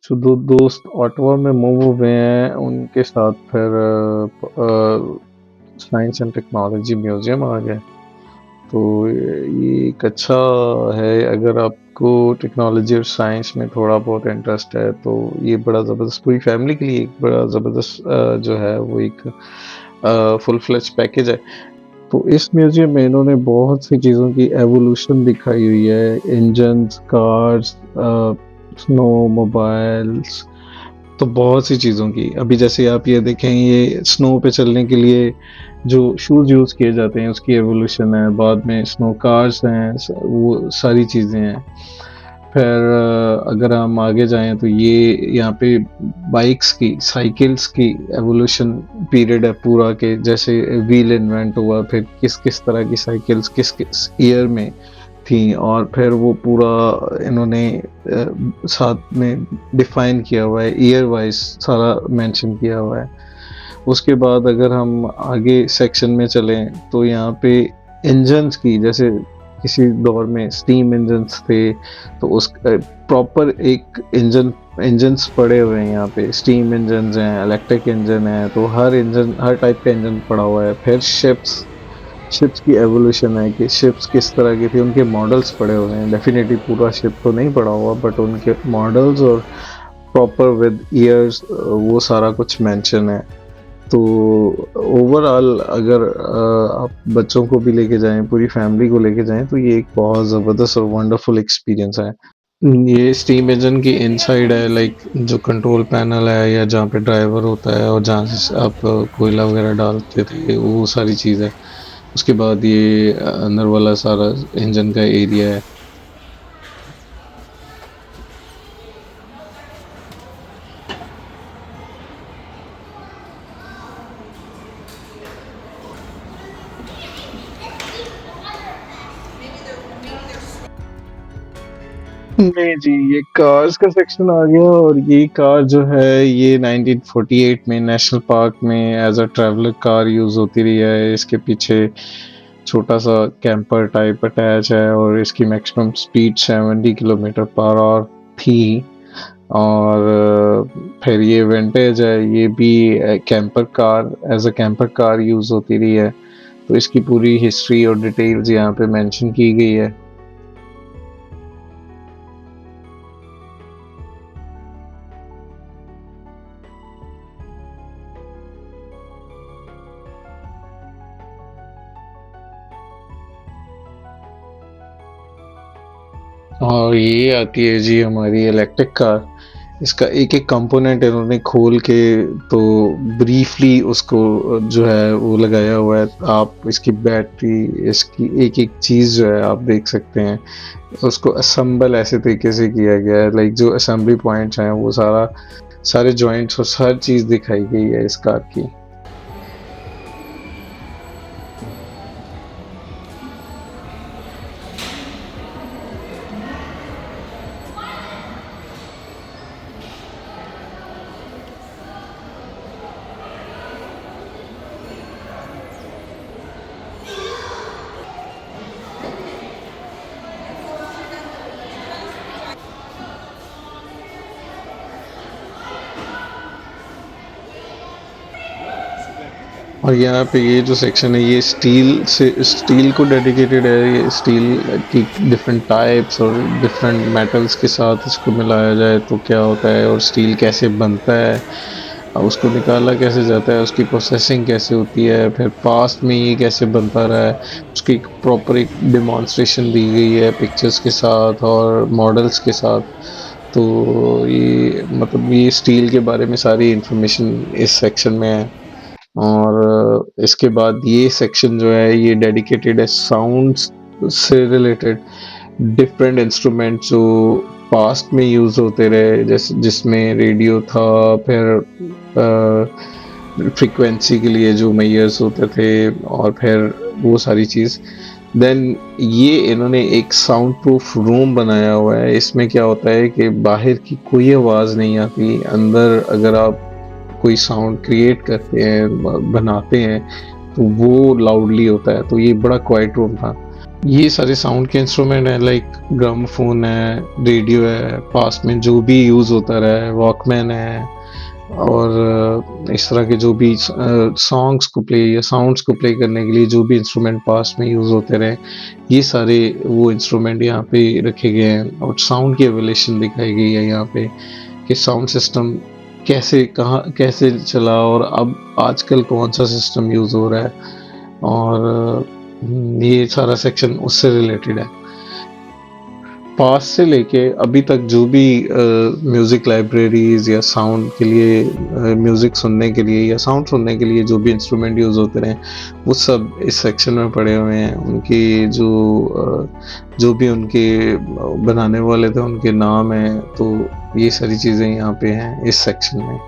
जो दो दोस्त ऑटवा में मूव हुए हैं उनके साथ फिर साइंस एंड टेक्नोलॉजी म्यूजियम आ गए। तो ये एक अच्छा है, अगर आपको टेक्नोलॉजी और साइंस में थोड़ा बहुत इंटरेस्ट है तो ये बड़ा ज़बरदस्त पूरी फैमिली के लिए एक बड़ा ज़बरदस्त जो है वो एक फुल फ्लेज पैकेज है। तो इस म्यूजियम में इन्होंने बहुत सी चीज़ों की एवोल्यूशन दिखाई हुई है, इंजन्स, कार्स, स्नो मोबाइल्स, तो बहुत सी चीज़ों की। अभी जैसे आप ये देखें, ये स्नो पे चलने के लिए जो शूज़ यूज़ किए जाते हैं उसकी एवोल्यूशन है, बाद में स्नो कार्स हैं, वो सारी चीज़ें हैं। फिर अगर हम आगे जाएं तो ये यहाँ पे बाइक्स की, साइकिल्स की एवोल्यूशन पीरियड है पूरा, के जैसे व्हील इन्वेंट हुआ, फिर किस किस तरह की साइकिल्स किस किस ईयर में थी, और फिर वो पूरा इन्होंने साथ में डिफाइन किया हुआ है, ईयर वाइज सारा मेंशन किया हुआ है। उसके बाद अगर हम आगे सेक्शन में चलें तो यहाँ पे इंजन्स की, जैसे किसी दौर में स्टीम इंजन्स थे तो उस प्रॉपर एक इंजन्स पड़े हुए हैं यहाँ पे, स्टीम इंजन्स हैं, इलेक्ट्रिक इंजन है, तो हर इंजन, हर टाइप का इंजन पड़ा हुआ है। फिर शिप्स की एवोल्यूशन है कि शिप्स किस तरह की थी, उनके मॉडल्स पड़े हुए हैं। डेफिनेटली पूरा शिप तो नहीं पड़ा हुआ, बट उनके मॉडल्स और प्रॉपर विद ईयर्स वो सारा कुछ मेंशन है। तो ओवरऑल अगर आप बच्चों को भी लेके जाएं, पूरी फैमिली को लेके जाएं, तो ये एक बहुत ज़बरदस्त और वंडरफुल एक्सपीरियंस है। ये स्टीम इंजन की इनसाइड है, लाइक जो कंट्रोल पैनल है या जहाँ पे ड्राइवर होता है और जहाँ से आप कोयला वगैरह डालते थे, वो सारी चीज़ है। उसके बाद ये अंदर वाला सारा इंजन का एरिया है। नहीं जी, ये कार्स का सेक्शन आ गया, और ये कार जो है ये 1948 में नेशनल पार्क में as a traveller car use होती रही है। इसके पीछे छोटा सा कैंपर टाइप अटैच है और इसकी maximum speed 70 kilometre per hour थी। और फिर ये विंटेज है, ये भी camper car, as a camper car use होती रही है। तो इसकी पूरी हिस्ट्री और डिटेल्स यहाँ पे मेंशन की गई है। और ये आती है जी हमारी इलेक्ट्रिक कार। इसका एक एक कंपोनेंट इन्होंने खोल के तो ब्रीफली उसको जो है वो लगाया हुआ है। आप इसकी बैटरी, इसकी एक एक चीज़ जो है आप देख सकते हैं, उसको असेंबल ऐसे तरीके से किया गया है, लाइक जो असेंबली पॉइंट्स हैं वो सारे जॉइंट्स और हर चीज़ दिखाई गई है इस कार की। और यहाँ पे ये जो सेक्शन है ये स्टील को डेडिकेटेड है। ये स्टील की डिफरेंट टाइप्स और डिफरेंट मेटल्स के साथ इसको मिलाया जाए तो क्या होता है, और स्टील कैसे बनता है, और उसको निकाला कैसे जाता है, उसकी प्रोसेसिंग कैसे होती है, फिर पास्ट में ये कैसे बनता रहा है, उसकी प्रॉपर एक डिमॉन्स्ट्रेशन दी गई है पिक्चर्स के साथ और मॉडल्स के साथ। तो ये मतलब ये स्टील के बारे में सारी इंफॉर्मेशन इस सेक्शन में है। और इसके बाद ये सेक्शन जो है ये डेडिकेटेड है साउंड्स से रिलेटेड डिफरेंट इंस्ट्रूमेंट जो पास्ट में यूज होते रहे, जैसे जिसमें रेडियो था, फिर फ्रीक्वेंसी के लिए जो मेजर्स होते थे, और फिर वो सारी चीज़। देन ये इन्होंने एक साउंड प्रूफ रूम बनाया हुआ है। इसमें क्या होता है कि बाहर की कोई आवाज़ नहीं आती, अंदर अगर आप कोई साउंड क्रिएट करते हैं, बनाते हैं, तो वो लाउडली होता है। तो ये बड़ा क्वाइट रूम था। ये सारे साउंड के इंस्ट्रूमेंट हैं, लाइक ग्रामोफोन है, रेडियो है, पास में जो भी यूज़ होता रहा है, वॉकमैन है, और इस तरह के जो भी सॉन्ग्स को प्ले या साउंड्स को प्ले करने के लिए जो भी इंस्ट्रूमेंट पास में यूज़ होते रहे, ये सारे वो इंस्ट्रूमेंट यहाँ पे रखे गए हैं, और साउंड की एवोल्यूशन दिखाई गई है यहाँ पे कि साउंड सिस्टम कैसे कहाँ कैसे चला और अब आजकल कौन सा सिस्टम यूज़ हो रहा है, और ये सारा सेक्शन उससे रिलेटेड है। पास से लेके अभी तक जो भी म्यूज़िक लाइब्रेरीज़ या साउंड के लिए म्यूज़िक सुनने के लिए या साउंड सुनने के लिए जो भी इंस्ट्रूमेंट यूज़ होते रहे, वो सब इस सेक्शन में पड़े हुए हैं। उनकी जो भी उनके बनाने वाले थे उनके नाम हैं, तो ये सारी चीज़ें यहाँ पे हैं इस सेक्शन में।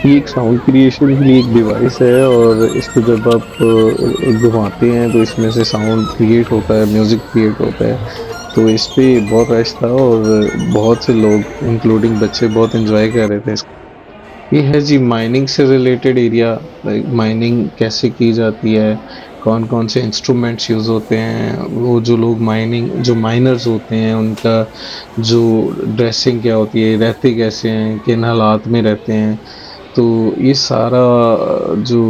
ये एक साउंड क्रिएशन के लिए एक डिवाइस है, और इसको जब आप घुमाते हैं तो इसमें से साउंड क्रिएट होता है, म्यूज़िक क्रिएट होता है। तो इस पे बहुत रश था, और बहुत से लोग इंक्लूडिंग बच्चे बहुत एंजॉय कर रहे थे इसको। ये है जी माइनिंग से रिलेटेड एरिया, लाइक माइनिंग कैसे की जाती है, कौन कौन से इंस्ट्रूमेंट्स यूज़ होते हैं, वो जो लोग माइनिंग जो माइनर्स होते हैं उनका जो ड्रेसिंग क्या होती है, रहते कैसे हैं, किन हालात में रहते हैं। तो ये सारा जो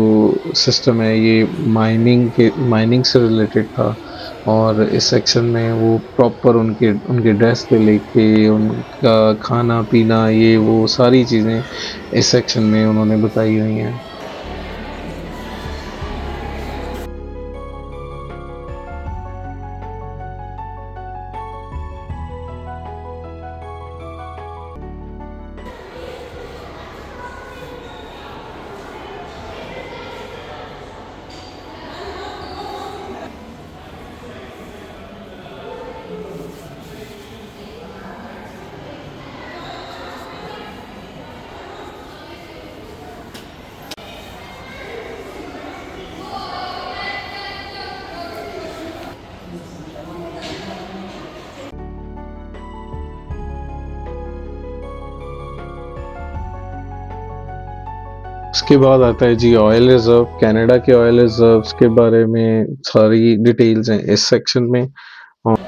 सिस्टम है ये माइनिंग से रिलेटेड था, और इस सेक्शन में वो प्रॉपर उनके उनके ड्रेस से लेके उनका खाना पीना ये वो सारी चीज़ें इस सेक्शन में उन्होंने बताई हुई हैं। उसके बाद आता है जी ऑयल रिजर्व। कनाडा के ऑयल रिजर्व्स के बारे में सारी डिटेल्स हैं इस सेक्शन में। और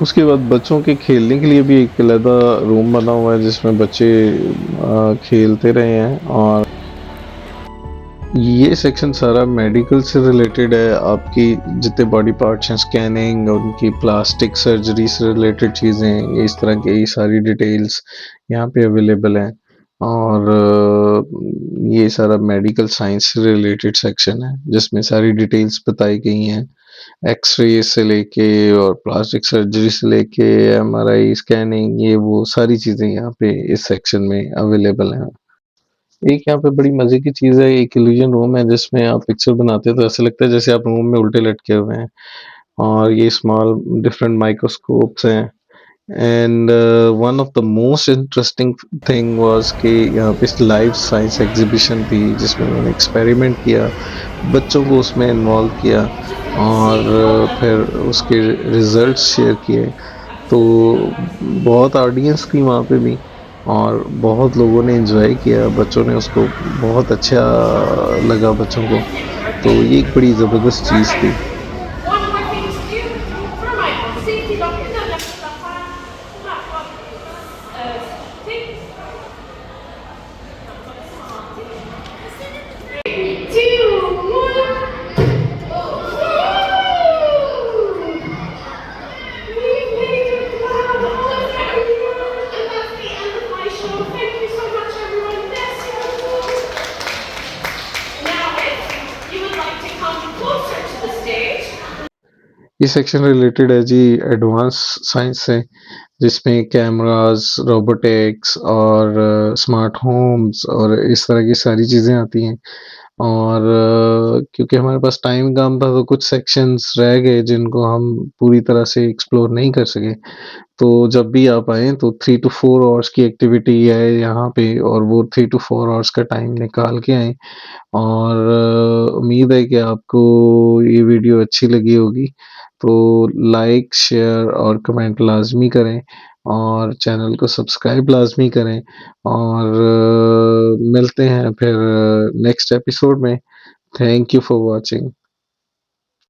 उसके बाद बच्चों के खेलने के लिए भी एक अलग रूम बना हुआ है जिसमें बच्चे खेलते रहे हैं। और ये सेक्शन सारा मेडिकल से रिलेटेड है, आपकी जितने बॉडी पार्ट्स हैं, स्कैनिंग, उनकी प्लास्टिक सर्जरी से रिलेटेड चीज़ें, इस तरह की ये सारी डिटेल्स यहाँ पे अवेलेबल हैं। और ये सारा मेडिकल साइंस से रिलेटेड सेक्शन है जिसमें सारी डिटेल्स बताई गई हैं, एक्सरे से लेके और प्लास्टिक सर्जरी से लेके एमआरआई स्कैनिंग ये वो सारी चीज़ें यहाँ पे इस सेक्शन में अवेलेबल हैं। एक यहाँ पे बड़ी मज़े की चीज़ है, एक इल्यूजन रूम है जिसमें आप पिक्चर बनाते हैं तो ऐसा लगता है जैसे आप रूम में उल्टे लटके हुए हैं, और ये स्मॉल डिफरेंट माइक्रोस्कोप्स हैं। And one of the most interesting thing was कि यहाँ पे लाइव साइंस एग्जीबिशन थी जिसमें उन्होंने एक्सपेरिमेंट किया, बच्चों को उसमें इन्वॉल्व किया, और फिर उसके रिजल्ट्स शेयर किए। तो बहुत ऑडियंस थी वहाँ पे भी, और बहुत लोगों ने एंजॉय किया, बच्चों ने उसको बहुत अच्छा लगा बच्चों को। तो ये एक बड़ी ज़बरदस्त चीज़ थी। ये सेक्शन रिलेटेड है जी एडवांस साइंस से, जिसमें कैमरास, रोबोटिक्स और स्मार्ट होम्स और इस तरह की सारी चीज़ें आती हैं। और क्योंकि हमारे पास टाइम कम था तो कुछ सेक्शंस रह गए जिनको हम पूरी तरह से एक्सप्लोर नहीं कर सके। तो जब भी आप आएँ तो 3 टू 4 आवर्स की एक्टिविटी है यहाँ पे, और वो 3 टू 4 आवर्स का टाइम निकाल के आएँ। और उम्मीद है कि आपको ये वीडियो अच्छी लगी होगी। तो लाइक, शेयर और कमेंट लाज़मी करें, और चैनल को सब्सक्राइब लाज़मी करें, और मिलते हैं फिर नेक्स्ट एपिसोड में। Thank you for watching.